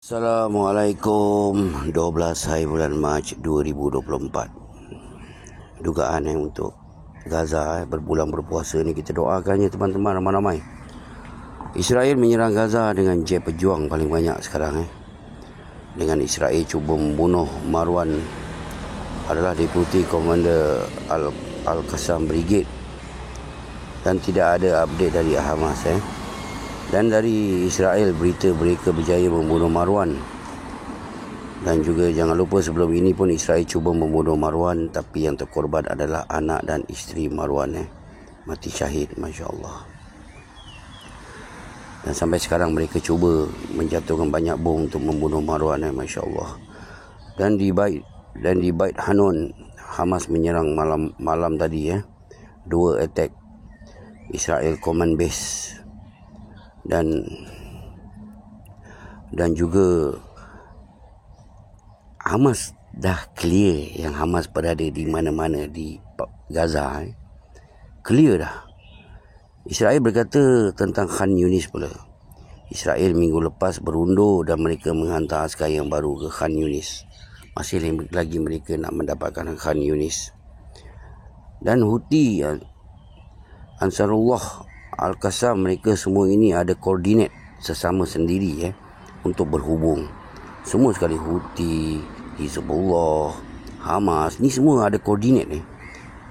Assalamualaikum. 12 hari bulan Mac 2024. Dugaan untuk Gaza berbulan berpuasa ni, kita doakannya teman-teman ramai-ramai. Israel menyerang Gaza dengan jet pejuang paling banyak sekarang. Dengan Israel cuba membunuh Marwan, adalah Deputy Commander Al-Qassam Brigade, dan tidak ada update dari Hamas. Dan dari Israel berita mereka berjaya membunuh Marwan. Dan juga jangan lupa sebelum ini pun Israel cuba membunuh Marwan, tapi yang terkorban adalah anak dan isteri Marwan. Mati syahid, Masya Allah. Dan sampai sekarang mereka cuba menjatuhkan banyak bom untuk membunuh Marwan. Masya Allah. Dan di Bait Hanun, Hamas menyerang malam tadi. 2 attack Israel command base. Dan juga Hamas dah clear yang Hamas berada di mana-mana di Gaza. Clear dah. Israel berkata tentang Khan Yunis pula. Israel minggu lepas berundur dan mereka menghantar askar yang baru ke Khan Yunis. Masih lagi mereka nak mendapatkan Khan Yunis. Dan Houthi, Ansarullah, Al-Qassam, mereka semua ini ada koordinat sesama sendiri untuk berhubung. Semua sekali Houthi, Hizbullah, Hamas, ni semua ada koordinat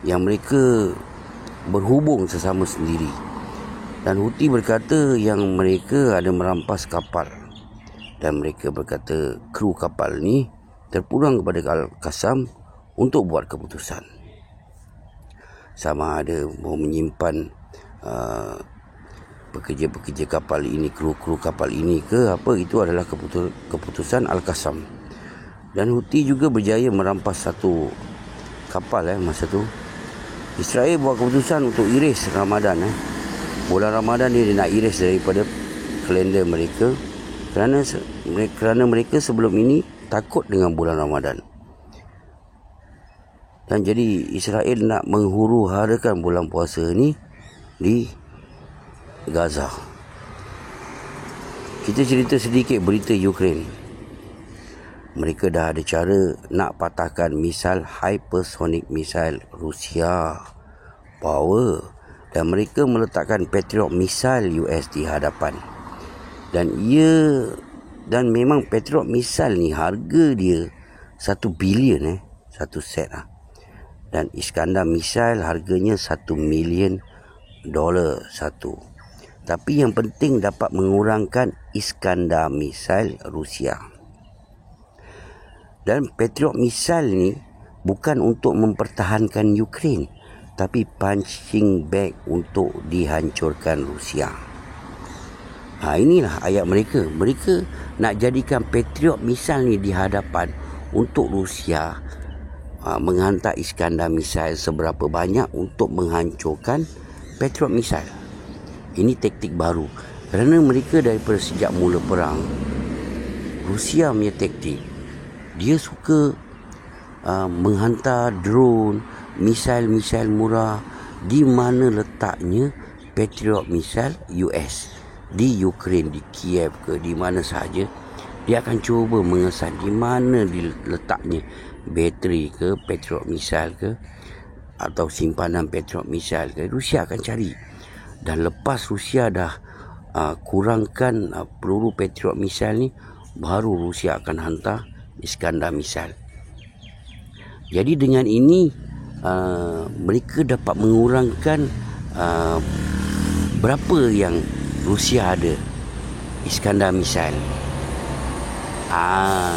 yang mereka berhubung sesama sendiri. Dan Houthi berkata yang mereka ada merampas kapal, dan mereka berkata kru kapal ni terpulang kepada Al-Qassam untuk buat keputusan sama ada mau menyimpan pekerja-pekerja kapal ini, kru-kru kapal ini ke apa. Itu adalah keputusan Al-Qassam. Dan Houthi juga berjaya merampas satu kapal masa tu. Israel buat keputusan untuk iris Ramadan. Bulan Ramadan dia nak iris daripada kalender mereka, kerana mereka sebelum ini takut dengan bulan Ramadan. Dan jadi Israel nak menghuru-harakan bulan puasa ni di Gaza. Kita cerita sedikit berita Ukraine. Mereka dah ada cara nak patahkan misal hypersonic misal Rusia power, dan mereka meletakkan Patriot misal US di hadapan. Dan memang Patriot misal ni harga dia 1 bilion satu set Dan Iskandar misal harganya $1 million satu. Tapi yang penting dapat mengurangkan Iskandar misal Rusia. Dan Patriot misal ni bukan untuk mempertahankan Ukraine, tapi punching bag untuk dihancurkan Rusia. Inilah ayat mereka. Mereka nak jadikan Patriot misal ni di hadapan untuk Rusia menghantar Iskandar misal seberapa banyak untuk menghancurkan Patriot misal. Ini taktik baru, kerana mereka daripada sejak mula perang, Rusia punya taktik, dia suka menghantar drone, misal murah. Di mana letaknya Patriot misal US? Di Ukraine, di Kiev ke, di mana sahaja, dia akan cuba mengesan di mana letaknya bateri ke Patriot misal ke, atau simpanan Patriot misal ke. Rusia akan cari. Dan lepas Rusia dah kurangkan peluru Patriot misal ni, baru Rusia akan hantar Iskandar misal. Jadi dengan ini mereka dapat mengurangkan berapa yang Rusia ada Iskandar misal.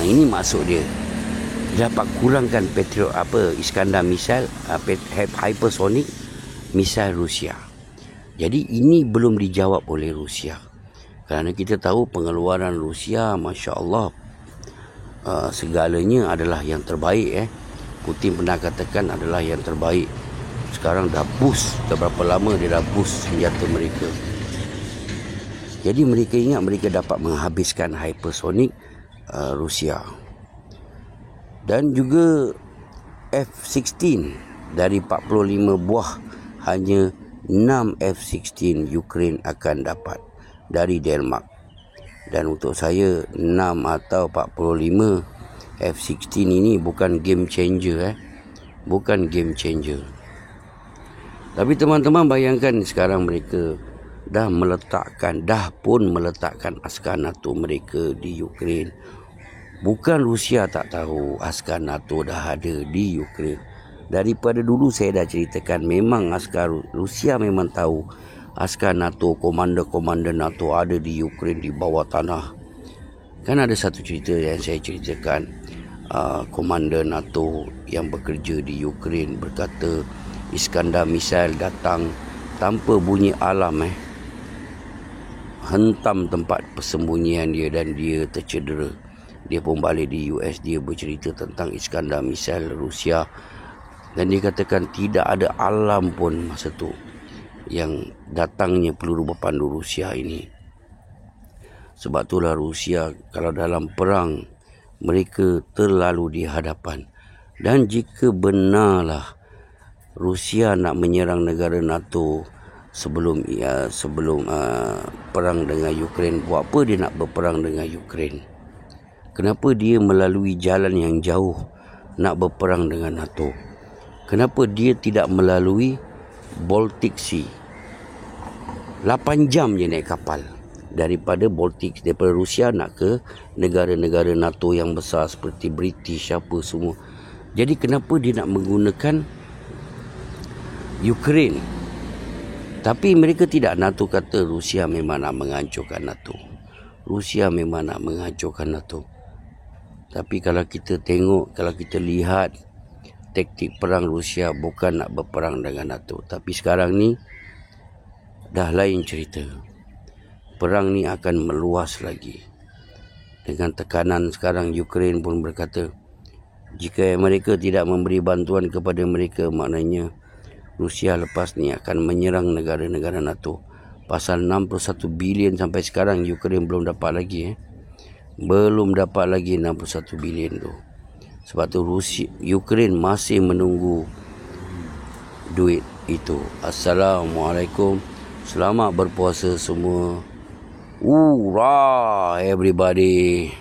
Ini maksud dia. Dapat kurangkan Patriot Iskandar misal, hypersonic misal Rusia. Jadi ini belum dijawab oleh Rusia, kerana kita tahu pengeluaran Rusia, Masya Allah, segalanya adalah yang terbaik. Putin pernah katakan adalah yang terbaik. Sekarang dah boost, dah berapa lama dia dah boost senjata mereka. Jadi mereka ingat mereka dapat menghabiskan hypersonic Rusia. Dan juga F-16 dari 45 buah, hanya 6 F-16 Ukraine akan dapat dari Denmark. Dan untuk saya 6 atau 45 F-16 ini bukan game changer. Bukan game changer. Tapi teman-teman bayangkan sekarang mereka dah pun meletakkan askar NATO mereka di Ukraine. Bukan Rusia tak tahu askar NATO dah ada di Ukraine. Daripada dulu saya dah ceritakan, memang askar Rusia memang tahu askar NATO, komander-komander NATO ada di Ukraine di bawah tanah. Kan ada satu cerita yang saya ceritakan, komander NATO yang bekerja di Ukraine berkata Iskandar misail datang tanpa bunyi alam, hentam tempat persembunyian dia dan dia tercedera. Dia pun balik di US, dia bercerita tentang Iskandar misail Rusia dan dia katakan tidak ada alam pun masa tu yang datangnya peluru berpandu Rusia ini. Sebab itulah Rusia kalau dalam perang mereka terlalu di hadapan. Dan jika benarlah Rusia nak menyerang negara NATO sebelum perang dengan Ukraine, buat apa dia nak berperang dengan Ukraine? Kenapa dia melalui jalan yang jauh nak berperang dengan NATO? Kenapa dia tidak melalui Baltic Sea? 8 jam je naik kapal daripada Rusia nak ke negara-negara NATO yang besar seperti British apa semua. Jadi kenapa dia nak menggunakan Ukraine? Tapi mereka tidak. NATO kata Rusia memang nak menghancurkan NATO. Rusia memang nak menghancurkan NATO. Tapi kalau kita tengok, kalau kita lihat taktik perang Rusia bukan nak berperang dengan NATO. Tapi sekarang ni dah lain cerita. Perang ni akan meluas lagi. Dengan tekanan sekarang, Ukraine pun berkata jika mereka tidak memberi bantuan kepada mereka, maknanya Rusia lepas ni akan menyerang negara-negara NATO. Pasal 61 bilion sampai sekarang Ukraine belum dapat lagi. Belum dapat lagi 61 bilion tu. Sebab tu Ukraine masih menunggu duit itu. Assalamualaikum. Selamat berpuasa semua. Hurrah everybody.